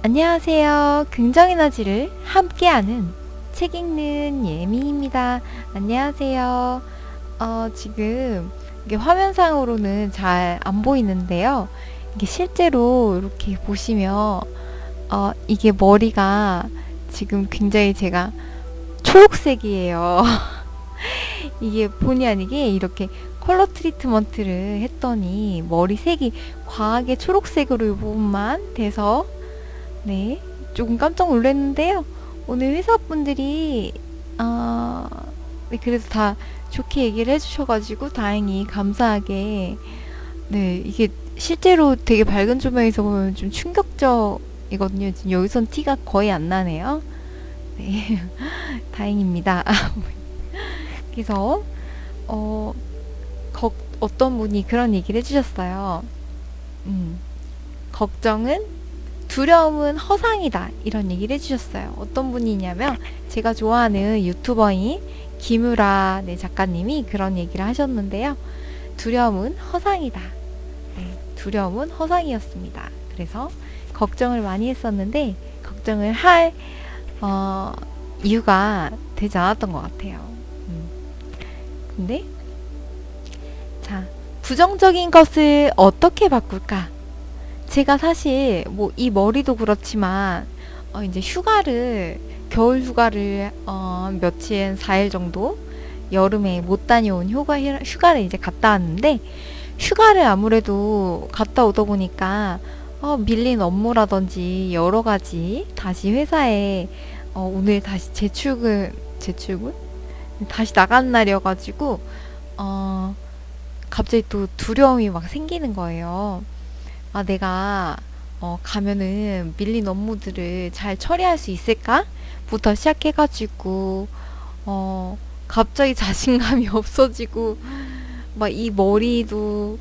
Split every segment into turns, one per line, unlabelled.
안녕하세요. 긍정에너지를 함께하는 책 읽는 예미입니다. 안녕하세요. 지금 이게 화면상으로는 잘 안 보이는데요. 이게 실제로 이렇게 보시면 이게 머리가 지금 굉장히 제가 초록색이에요. 이게 본의 아니게 이렇게 컬러 트리트먼트를 했더니 머리 색이 과하게 초록색으로 이 부분만 돼서 네, 조금 깜짝 놀랐는데요. 오늘 회사분들이 네, 그래도 다 좋게 얘기를 해주셔가지고 다행히 감사하게 네, 이게 실제로 되게 밝은 조명에서 보면 좀 충격적이거든요. 지금 여기선 티가 거의 안 나네요. 네, 다행입니다. 그래서 어, 어떤 분이 그런 얘기를 해주셨어요. 걱정은 두려움은 허상이다 이런 얘기를 해주셨어요. 어떤 분이냐면 제가 좋아하는 유튜버인 김우라 네, 작가님이 그런 얘기를 하셨는데요. 두려움은 허상이다. 네, 두려움은 허상이었습니다. 그래서 걱정을 많이 했었는데 걱정을 할 이유가 되지 않았던 것 같아요. 근데 자, 부정적인 것을 어떻게 바꿀까? 제가 사실 뭐 이 머리도 그렇지만 이제 겨울 휴가를 며칠 4일 정도 여름에 못 다녀온 휴가를 이제 갔다 왔는데 휴가를 아무래도 갔다 오다 보니까 밀린 업무라든지 여러 가지 다시 회사에 오늘 다시 재출근 다시 나가는 날이어가지고 갑자기 또 두려움이 막 생기는 거예요. 내가 가면은 밀린 업무들을 잘 처리할 수 있을까? 부터 시작해가지고 갑자기 자신감이 없어지고 막 이 머리도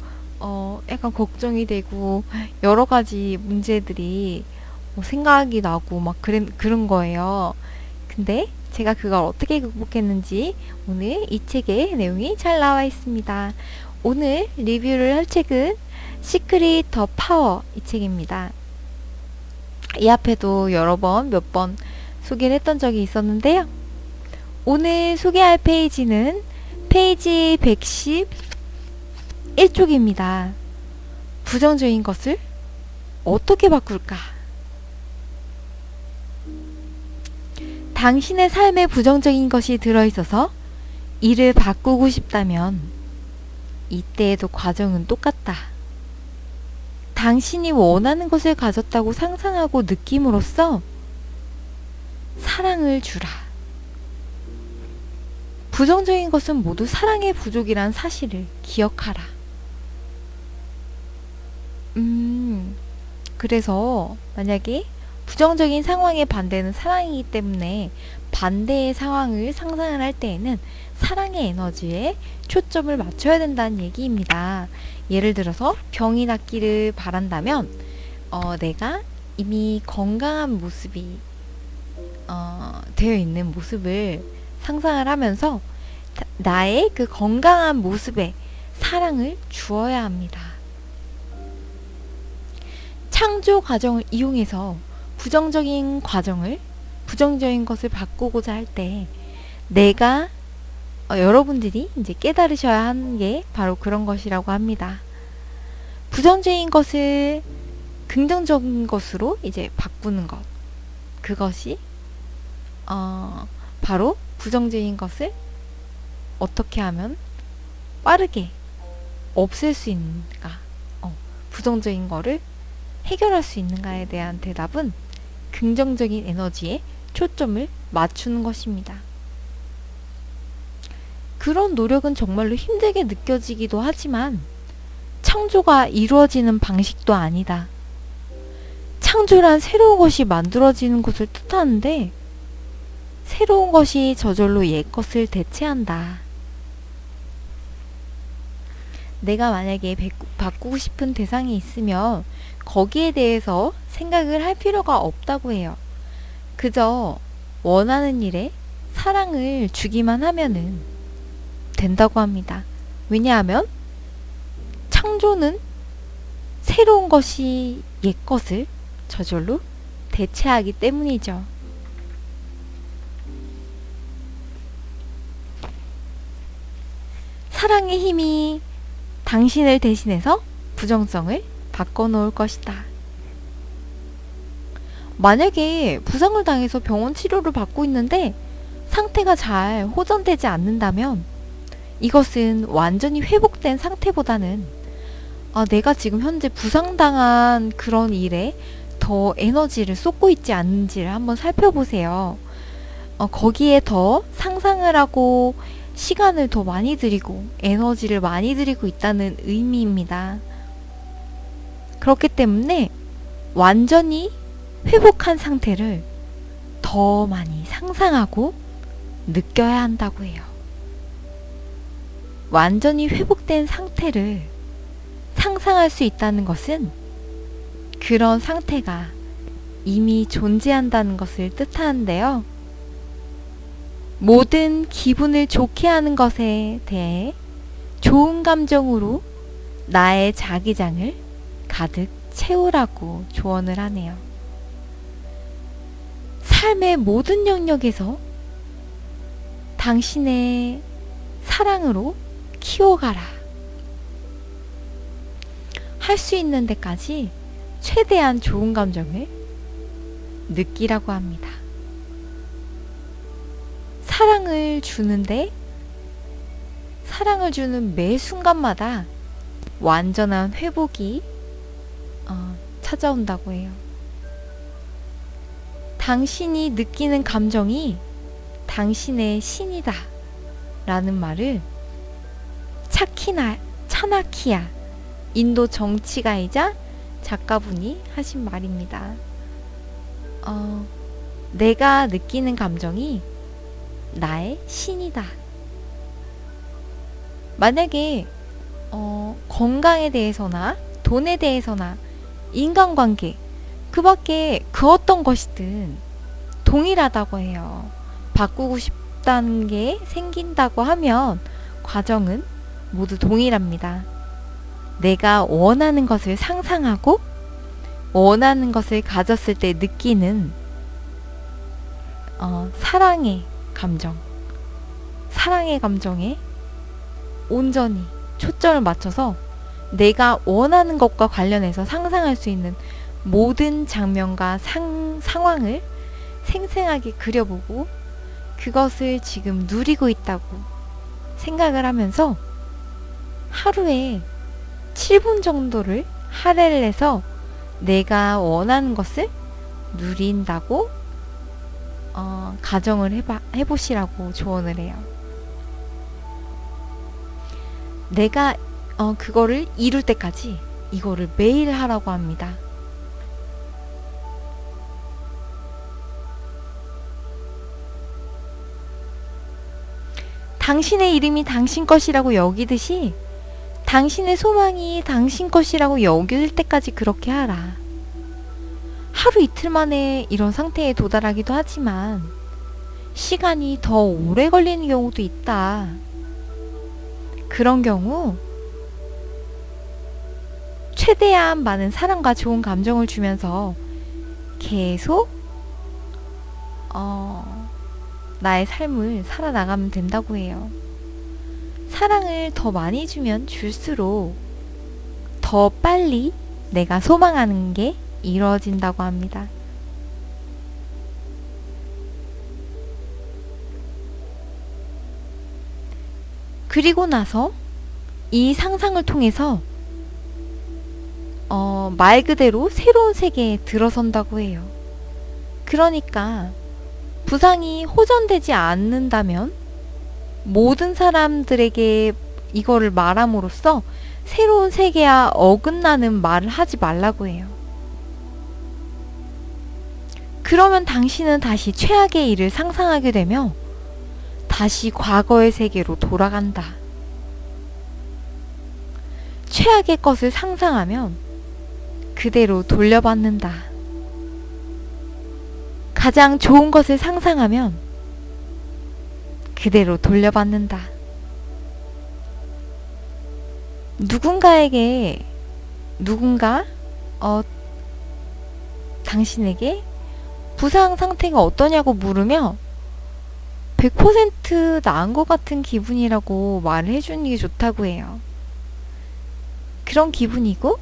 약간 걱정이 되고 여러 가지 문제들이 생각이 나고 막 그런 거예요. 근데 제가 그걸 어떻게 극복했는지 오늘 이 책에 내용이 잘 나와 있습니다. 오늘 리뷰를 할 책은 시크릿 더 파워 이 책입니다. 이 앞에도 몇 번 소개를 했던 적이 있었는데요. 오늘 소개할 페이지는 페이지 111쪽입니다. 부정적인 것을 어떻게 바꿀까? 당신의 삶에 부정적인 것이 들어있어서 이를 바꾸고 싶다면 이때에도 과정은 똑같다. 당신이 원하는 것을 가졌다고 상상하고 느낌으로써 사랑을 주라. 부정적인 것은 모두 사랑의 부족이란 사실을 기억하라. 그래서 만약에 부정적인 상황의 반대는 사랑이기 때문에 반대의 상황을 상상을 할 때에는 사랑의 에너지에 초점을 맞춰야 된다는 얘기입니다. 예를 들어서 병이 낫기를 바란다면 내가 이미 건강한 모습이 되어 있는 모습을 상상을 하면서 나의 그 건강한 모습에 사랑을 주어야 합니다. 창조 과정을 이용해서 부정적인 것을 바꾸고자 할 때 내가 여러분들이 이제 깨달으셔야 하는 게 바로 그런 것이라고 합니다. 부정적인 것을 긍정적인 것으로 이제 바꾸는 것. 그것이 바로 부정적인 것을 어떻게 하면 빠르게 없앨 수 있는가, 부정적인 거를 해결할 수 있는가에 대한 대답은 긍정적인 에너지에 초점을 맞추는 것입니다. 그런 노력은 정말로 힘들게 느껴지기도 하지만 창조가 이루어지는 방식도 아니다. 창조란 새로운 것이 만들어지는 것을 뜻하는데 새로운 것이 저절로 옛 것을 대체한다. 내가 만약에 바꾸고 싶은 대상이 있으면 거기에 대해서 생각을 할 필요가 없다고 해요. 그저 원하는 일에 사랑을 주기만 하면은 된다고 합니다. 왜냐하면 창조는 새로운 것이 옛 것을 저절로 대체하기 때문이죠. 사랑의 힘이 당신을 대신해서 부정성을 바꿔놓을 것이다. 만약에 부상을 당해서 병원 치료를 받고 있는데 상태가 잘 호전되지 않는다면 이것은 완전히 회복된 상태보다는 내가 지금 현재 부상당한 그런 일에 더 에너지를 쏟고 있지 않는지를 한번 살펴보세요. 거기에 더 상상을 하고 시간을 더 많이 들이고 에너지를 많이 들이고 있다는 의미입니다. 그렇기 때문에 완전히 회복한 상태를 더 많이 상상하고 느껴야 한다고 해요. 완전히 회복된 상태를 상상할 수 있다는 것은 그런 상태가 이미 존재한다는 것을 뜻하는데요. 모든 기분을 좋게 하는 것에 대해 좋은 감정으로 나의 자기장을 가득 채우라고 조언을 하네요. 삶의 모든 영역에서 당신의 사랑으로 키워가라. 할 수 있는 데까지 최대한 좋은 감정을 느끼라고 합니다. 사랑을 주는데 사랑을 주는 매 순간마다 완전한 회복이 찾아온다고 해요. 당신이 느끼는 감정이 당신의 신이다 라는 말을 차나키야 인도 정치가이자 작가분이 하신 말입니다. 내가 느끼는 감정이 나의 신이다. 만약에 건강에 대해서나 돈에 대해서나 인간관계 그 밖에 그 어떤 것이든 동일하다고 해요. 바꾸고 싶다는 게 생긴다고 하면 과정은 모두 동일합니다. 내가 원하는 것을 상상하고 원하는 것을 가졌을 때 느끼는 사랑의 감정에 온전히 초점을 맞춰서 내가 원하는 것과 관련해서 상상할 수 있는 모든 장면과 상황을 생생하게 그려보고 그것을 지금 누리고 있다고 생각을 하면서 하루에 7분 정도를 할애를 해서 내가 원하는 것을 누린다고 가정을 해보시라고 조언을 해요. 내가 그거를 이룰 때까지 이거를 매일 하라고 합니다. 당신의 이름이 당신 것이라고 여기듯이 당신의 소망이 당신 것이라고 여길 때까지 그렇게 하라. 하루 이틀 만에 이런 상태에 도달하기도 하지만 시간이 더 오래 걸리는 경우도 있다. 그런 경우 최대한 많은 사랑과 좋은 감정을 주면서 계속 나의 삶을 살아나가면 된다고 해요. 사랑을 더 많이 주면 줄수록 더 빨리 내가 소망하는 게 이루어진다고 합니다. 그리고 나서 이 상상을 통해서 말 그대로 새로운 세계에 들어선다고 해요. 그러니까 부상이 호전되지 않는다면 모든 사람들에게 이거를 말함으로써 새로운 세계와 어긋나는 말을 하지 말라고 해요. 그러면 당신은 다시 최악의 일을 상상하게 되며 다시 과거의 세계로 돌아간다. 최악의 것을 상상하면 그대로 돌려받는다. 가장 좋은 것을 상상하면 그대로 돌려받는다. 누군가 당신에게 부상 상태가 어떠냐고 물으면 100% 나은 것 같은 기분이라고 말을 해주는 게 좋다고 해요. 그런 기분이고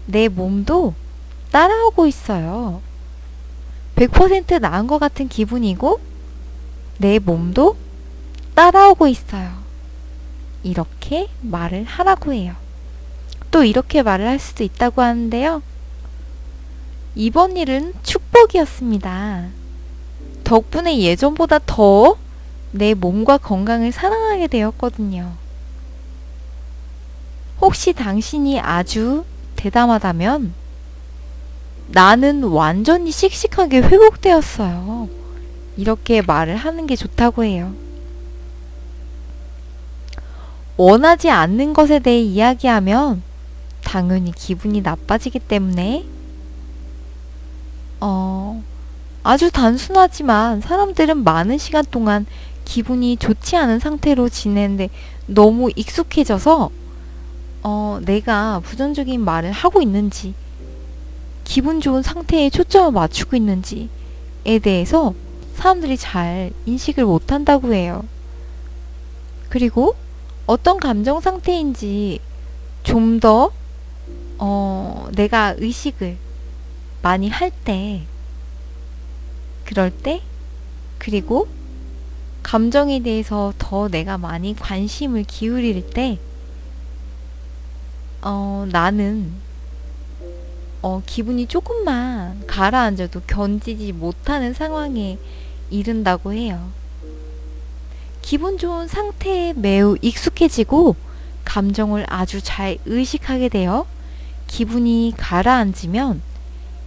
내 몸도 따라오고 있어요. 100% 나은 것 같은 기분이고 내 몸도 따라오고 있어요. 이렇게 말을 하라고 해요. 또 이렇게 말을 할 수도 있다고 하는데요. 이번 일은 축복이었습니다. 덕분에 예전보다 더 내 몸과 건강을 사랑하게 되었거든요. 혹시 당신이 아주 대담하다면 나는 완전히 씩씩하게 회복되었어요. 이렇게 말을 하는 게 좋다고 해요. 원하지 않는 것에 대해 이야기하면 당연히 기분이 나빠지기 때문에 아주 단순하지만 사람들은 많은 시간 동안 기분이 좋지 않은 상태로 지내는데 너무 익숙해져서 내가 부정적인 말을 하고 있는지 기분 좋은 상태에 초점을 맞추고 있는지에 대해서 사람들이 잘 인식을 못한다고 해요. 그리고 어떤 감정 상태인지 좀 더 내가 의식을 많이 할 때, 그럴 때, 그리고 감정에 대해서 더 내가 많이 관심을 기울일 때, 나는 기분이 조금만 가라앉아도 견디지 못하는 상황에 이른다고 해요. 기분 좋은 상태에 매우 익숙해지고 감정을 아주 잘 의식하게 되어 기분이 가라앉으면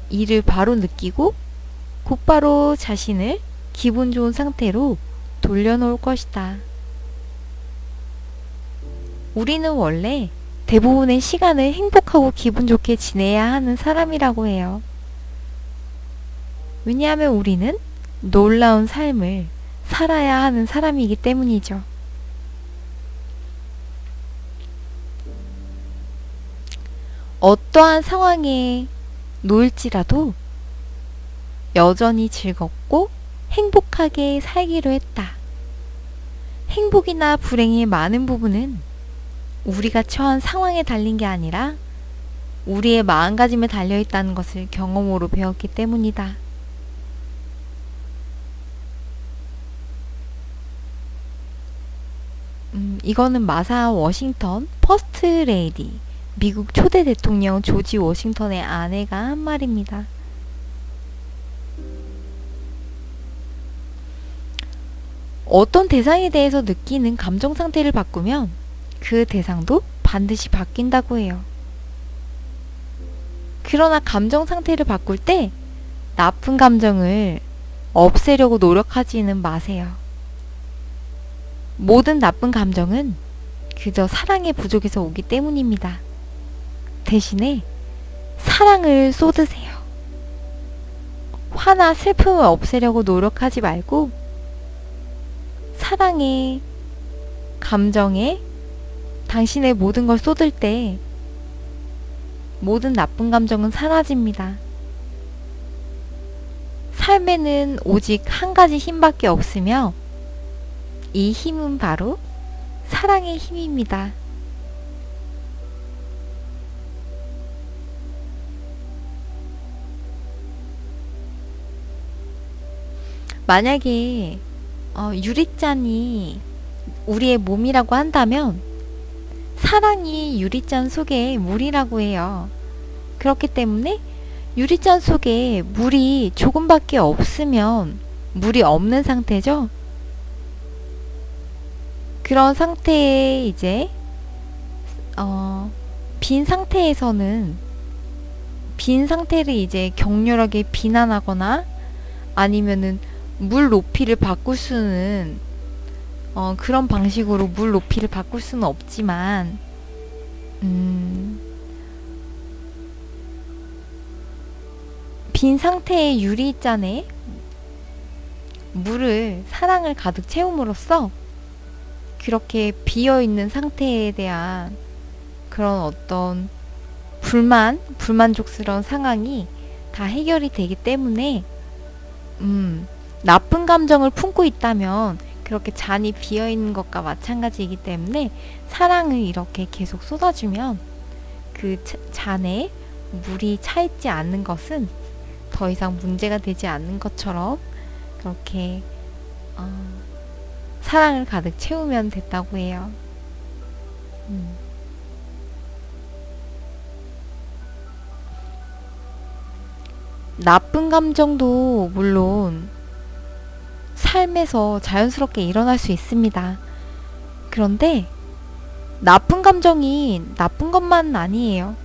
이를 바로 느끼고 곧바로 자신을 기분 좋은 상태로 돌려놓을 것이다. 우리는 원래 대부분의 시간을 행복하고 기분 좋게 지내야 하는 사람이라고 해요. 왜냐하면 우리는 놀라운 삶을 살아야 하는 사람이기 때문이죠. 어떠한 상황에 놓일지라도 여전히 즐겁고 행복하게 살기로 했다. 행복이나 불행의 많은 부분은 우리가 처한 상황에 달린 게 아니라 우리의 마음가짐에 달려있다는 것을 경험으로 배웠기 때문이다. 이거는 마사 워싱턴 퍼스트 레이디, 미국 초대 대통령 조지 워싱턴의 아내가 한 말입니다. 어떤 대상에 대해서 느끼는 감정 상태를 바꾸면 그 대상도 반드시 바뀐다고 해요. 그러나 감정 상태를 바꿀 때 나쁜 감정을 없애려고 노력하지는 마세요. 모든 나쁜 감정은 그저 사랑의 부족에서 오기 때문입니다. 대신에 사랑을 쏟으세요. 화나 슬픔을 없애려고 노력하지 말고 사랑의 감정에 당신의 모든 걸 쏟을 때 모든 나쁜 감정은 사라집니다. 삶에는 오직 한 가지 힘밖에 없으며 이 힘은 바로 사랑의 힘입니다. 만약에 유리잔이 우리의 몸이라고 한다면 사랑이 유리잔 속의 물이라고 해요. 그렇기 때문에 유리잔 속에 물이 조금밖에 없으면 물이 없는 상태죠. 그런 상태에 이제 빈 상태에서는 빈 상태를 이제 격렬하게 비난하거나 아니면은 물 높이를 바꿀 수는 그런 방식으로 물 높이를 바꿀 수는 없지만 빈 상태의 유리잔에 물을 사랑을 가득 채움으로써 그렇게 비어있는 상태에 대한 그런 어떤 불만족스러운 상황이 다 해결이 되기 때문에 나쁜 감정을 품고 있다면 그렇게 잔이 비어 있는 것과 마찬가지이기 때문에 사랑을 이렇게 계속 쏟아주면 그 잔에 물이 차 있지 않는 것은 더 이상 문제가 되지 않는 것처럼 그렇게 사랑을 가득 채우면 됐다고 해요. 나쁜 감정도 물론 삶에서 자연스럽게 일어날 수 있습니다. 그런데 나쁜 감정이 나쁜 것만은 아니에요.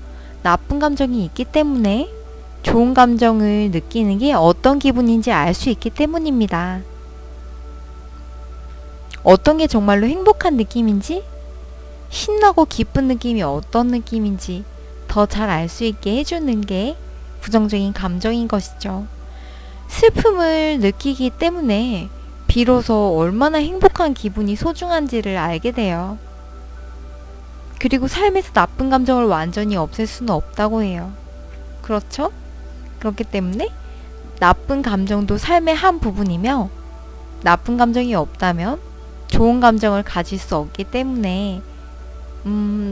나쁜 감정이 있기 때문에 좋은 감정을 느끼는 게 어떤 기분인지 알 수 있기 때문입니다. 어떤 게 정말로 행복한 느낌인지, 신나고 기쁜 느낌이 어떤 느낌인지 더 잘 알 수 있게 해주는 게 부정적인 감정인 것이죠. 슬픔을 느끼기 때문에 비로소 얼마나 행복한 기분이 소중한지를 알게 돼요. 그리고 삶에서 나쁜 감정을 완전히 없앨 수는 없다고 해요. 그렇죠? 그렇기 때문에 나쁜 감정도 삶의 한 부분이며 나쁜 감정이 없다면 좋은 감정을 가질 수 없기 때문에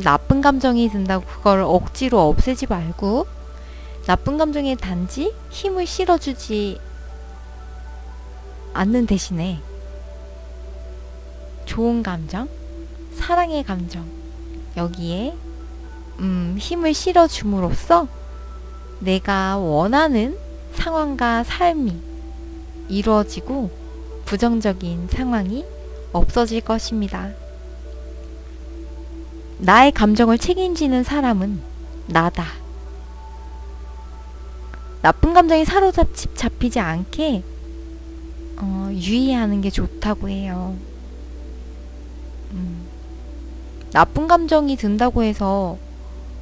나쁜 감정이 든다고 그걸 억지로 없애지 말고 나쁜 감정에 단지 힘을 실어주지 않는 대신에 좋은 감정, 사랑의 감정 여기에 힘을 실어줌으로써 내가 원하는 상황과 삶이 이루어지고 부정적인 상황이 없어질 것입니다. 나의 감정을 책임지는 사람은 나다. 나쁜 감정에 사로잡히지 않게 유의하는 게 좋다고 해요. 나쁜 감정이 든다고 해서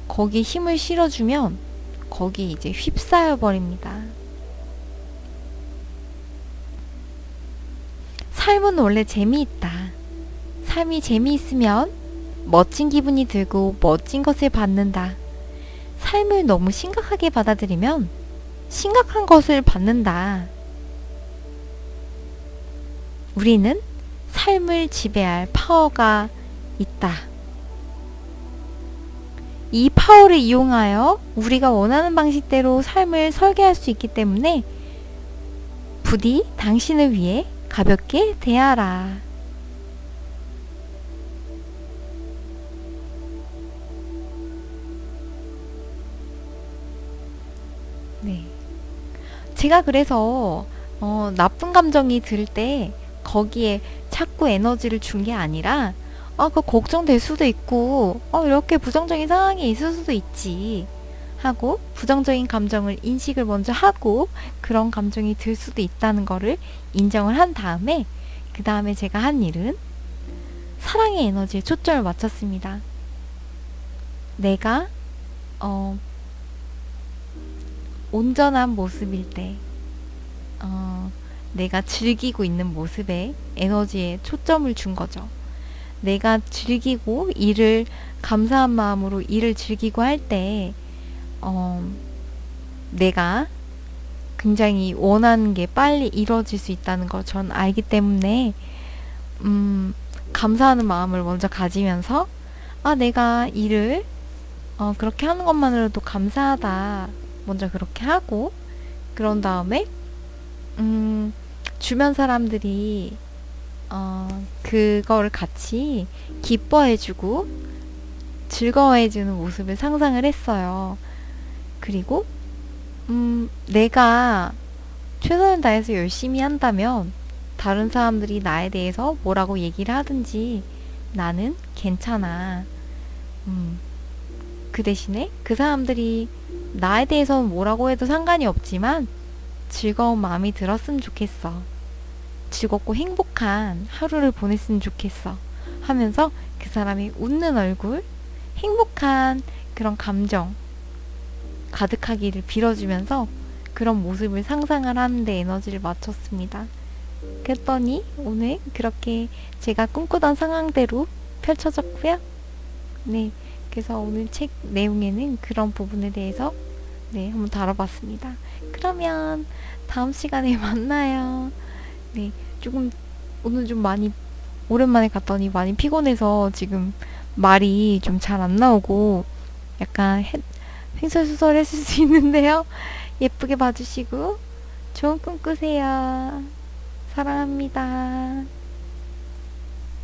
거기에 힘을 실어주면 거기 이제 휩싸여 버립니다. 삶은 원래 재미있다. 삶이 재미있으면 멋진 기분이 들고 멋진 것을 받는다. 삶을 너무 심각하게 받아들이면 심각한 것을 받는다. 우리는 삶을 지배할 파워가 있다. 이 파워를 이용하여 우리가 원하는 방식대로 삶을 설계할 수 있기 때문에 부디 당신을 위해 가볍게 대하라. 네. 제가 그래서 나쁜 감정이 들 때 거기에 자꾸 에너지를 준 게 아니라 그 걱정될 수도 있고 이렇게 부정적인 상황이 있을 수도 있지 하고 부정적인 감정을 인식을 먼저 하고 그런 감정이 들 수도 있다는 거를 인정을 한 다음에 그 다음에 제가 한 일은 사랑의 에너지에 초점을 맞췄습니다. 내가 온전한 모습일 때 내가 즐기고 있는 모습에 에너지에 초점을 준 거죠. 내가 즐기고 일을 감사한 마음으로 일을 즐기고 할 때 내가 굉장히 원하는 게 빨리 이루어질 수 있다는 걸 전 알기 때문에 감사하는 마음을 먼저 가지면서 내가 일을 그렇게 하는 것만으로도 감사하다 먼저 그렇게 하고 그런 다음에 주변 사람들이 그걸 같이 기뻐해주고 즐거워해주는 모습을 상상을 했어요. 그리고 내가 최선을 다해서 열심히 한다면 다른 사람들이 나에 대해서 뭐라고 얘기를 하든지 나는 괜찮아. 그 대신에 그 사람들이 나에 대해서는 뭐라고 해도 상관이 없지만 즐거운 마음이 들었으면 좋겠어. 즐겁고 행복한 하루를 보냈으면 좋겠어. 하면서 그 사람이 웃는 얼굴, 행복한 그런 감정 가득하기를 빌어주면서 그런 모습을 상상을 하는데 에너지를 맞췄습니다. 그랬더니 오늘 그렇게 제가 꿈꾸던 상황대로 펼쳐졌고요. 네, 그래서 오늘 책 내용에는 그런 부분에 대해서 네, 한번 다뤄봤습니다. 그러면 다음 시간에 만나요. 네, 조금 오늘 좀 많이 오랜만에 갔더니 많이 피곤해서 지금 말이 좀 잘 안 나오고 약간 횡설수설했을 수 있는데요. 예쁘게 봐주시고 좋은 꿈 꾸세요. 사랑합니다.